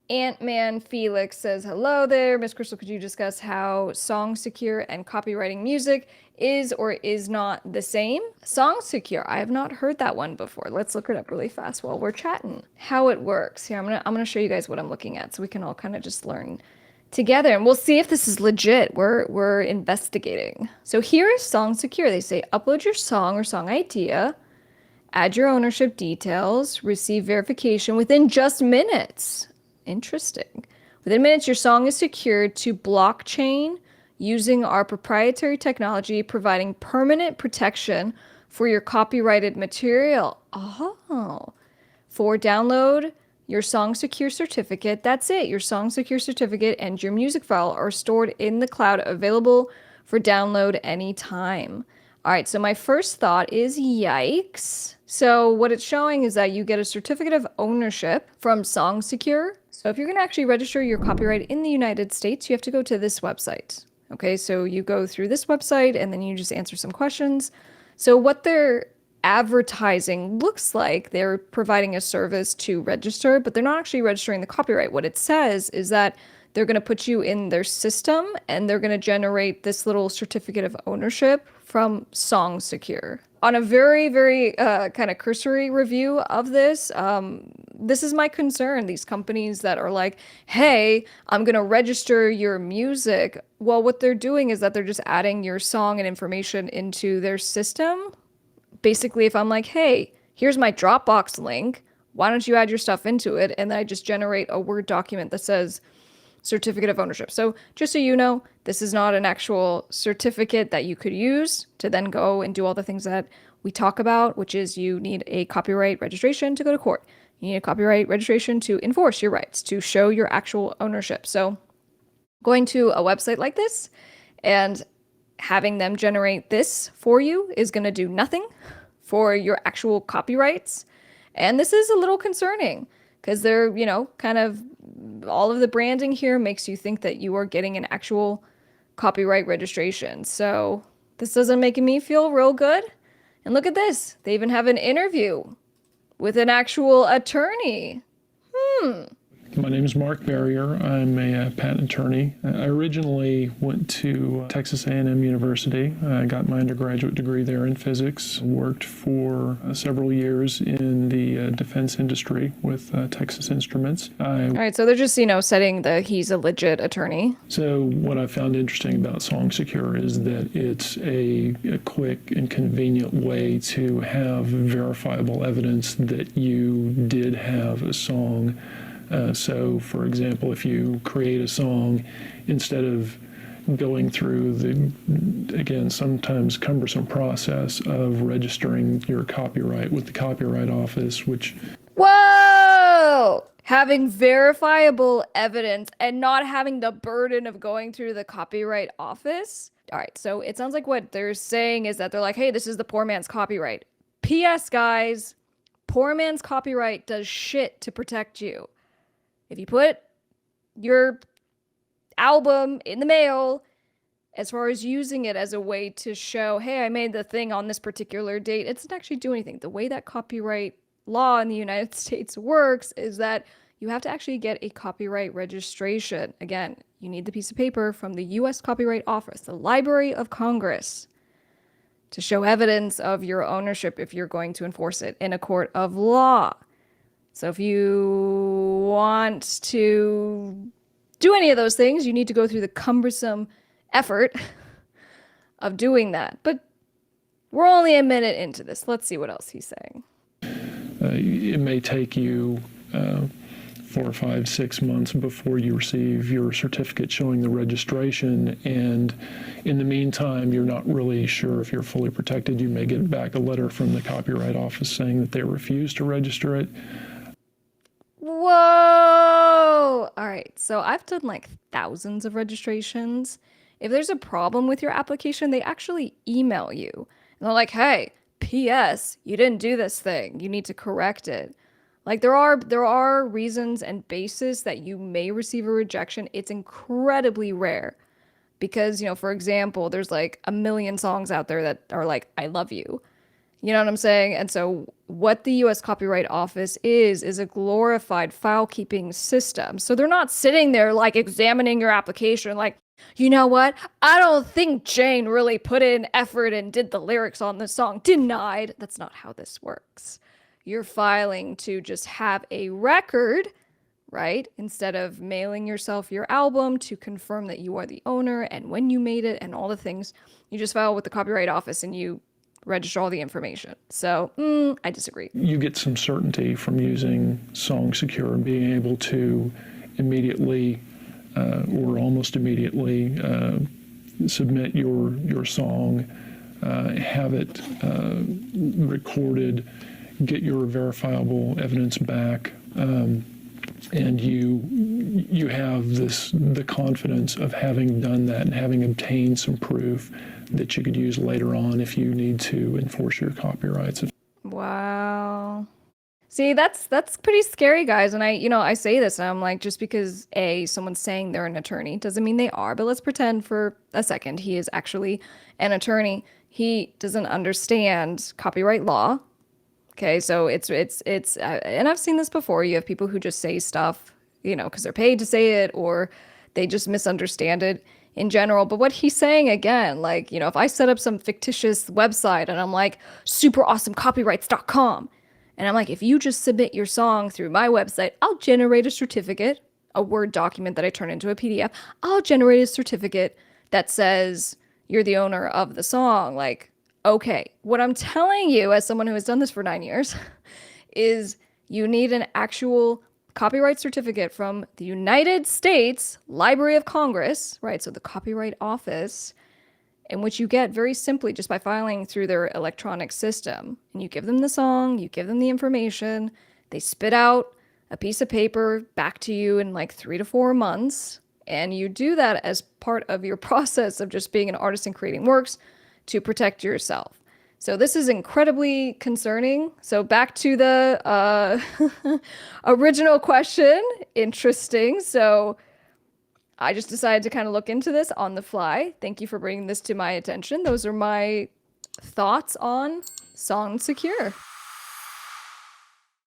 Ant-Man Felix says, hello there. Miss Crystal, could you discuss how SongSecure and copywriting music is or is not the same? SongSecure, I have not heard that one before. Let's look it up really fast while we're chatting. How it works. Here, I'm gonna show you guys what I'm looking at so we can all kind of just learn together and we'll see if this is legit. We're investigating. So here is SongSecure. They say upload your song or song idea, add your ownership details, receive verification within just minutes. Interesting. Within minutes, your song is secured to blockchain using our proprietary technology, providing permanent protection for your copyrighted material. Oh, for download, your SongSecure certificate. That's it. Your SongSecure certificate and your music file are stored in the cloud, available for download anytime. All right, so my first thought is yikes. So what it's showing is that you get a certificate of ownership from SongSecure. So if you're going to actually register your copyright in the United States, you have to go to this website. Okay, so you go through this website and then you just answer some questions. So what they're advertising looks like they're providing a service to register, but they're not actually registering the copyright. What it says is that they're going to put you in their system and they're going to generate this little certificate of ownership from SongSecure. On a very, very kind of cursory review of this, this is my concern. These companies that are like, hey, I'm going to register your music. Well, what they're doing is that they're just adding your song and information into their system. Basically, if I'm like, hey, here's my Dropbox link, why don't you add your stuff into it? And then I just generate a Word document that says certificate of ownership. So just so you know, this is not an actual certificate that you could use to then go and do all the things that we talk about, which is you need a copyright registration to go to court. You need a copyright registration to enforce your rights, to show your actual ownership. So going to a website like this and having them generate this for you is going to do nothing for your actual copyrights. And this is a little concerning because they're, kind of all of the branding here makes you think that you are getting an actual copyright registration. So this doesn't make me feel real good. And look at this. They even have an interview with an actual attorney. My name is Mark Barrier. I'm a patent attorney. I originally went to Texas A&M University. I got my undergraduate degree there in physics. Worked for several years in the defense industry with Texas Instruments. All right, so they're just, setting the he's a legit attorney. So what I found interesting about SongSecure is that it's a quick and convenient way to have verifiable evidence that you did have a song. So, for example, if you create a song, instead of going through the, again, sometimes cumbersome process of registering your copyright with the Copyright Office, which... Whoa! Having verifiable evidence and not having the burden of going through the Copyright Office? All right, so it sounds like what they're saying is that they're like, hey, this is the poor man's copyright. P.S., guys, poor man's copyright does shit to protect you. If you put your album in the mail, as far as using it as a way to show, hey, I made the thing on this particular date, it doesn't actually do anything. The way that copyright law in the United States works is that you have to actually get a copyright registration. Again, you need the piece of paper from the U.S. Copyright Office, the Library of Congress, to show evidence of your ownership if you're going to enforce it in a court of law. So if you want to do any of those things, you need to go through the cumbersome effort of doing that. But we're only a minute into this. Let's see what else he's saying. It may take you 4, 5, 6 months before you receive your certificate showing the registration, and in the meantime, you're not really sure if you're fully protected. You may get back a letter from the Copyright Office saying that they refuse to register it. Whoa! All right, so I've done like thousands of registrations. If there's a problem with your application, they actually email you. And they're like, hey, P.S., you didn't do this thing. You need to correct it. Like there are reasons and basis that you may receive a rejection. It's incredibly rare because, for example, there's like a million songs out there that are like, I love you. You know what I'm saying? And so what the US Copyright Office is a glorified file keeping system. So they're not sitting there like examining your application like, you know what? I don't think Jane really put in effort and did the lyrics on this song. Denied. That's not how this works. You're filing to just have a record, right? Instead of mailing yourself your album to confirm that you are the owner and when you made it and all the things. You just file with the Copyright Office and you register all the information. So I disagree. You get some certainty from using SongSecure and being able to immediately or almost immediately submit your song, have it recorded, get your verifiable evidence back, and you have the confidence of having done that and having obtained some proof that you could use later on if you need to enforce your copyrights. Wow. See, that's pretty scary, guys. And I say this and I'm like, just because someone's saying they're an attorney doesn't mean they are, but let's pretend for a second he is actually an attorney. He doesn't understand copyright law. Okay, so it's and I've seen this before. You have people who just say stuff, because they're paid to say it, or they just misunderstand it in general. But what he's saying again, like, if I set up some fictitious website and I'm like superawesomecopyrights.com, and I'm like, if you just submit your song through my website, I'll generate a certificate, a Word document that I turn into a PDF. I'll generate a certificate that says you're the owner of the song. Like, okay, what I'm telling you as someone who has done this for 9 years is you need an actual copyright certificate from the United States Library of Congress, right? So the Copyright Office, in which you get very simply just by filing through their electronic system. And you give them the song, you give them the information, they spit out a piece of paper back to you in like 3 to 4 months. And you do that as part of your process of just being an artist and creating works to protect yourself. So this is incredibly concerning. So back to the original question. Interesting. So I just decided to kind of look into this on the fly. Thank you for bringing this to my attention. Those are my thoughts on SongSecure.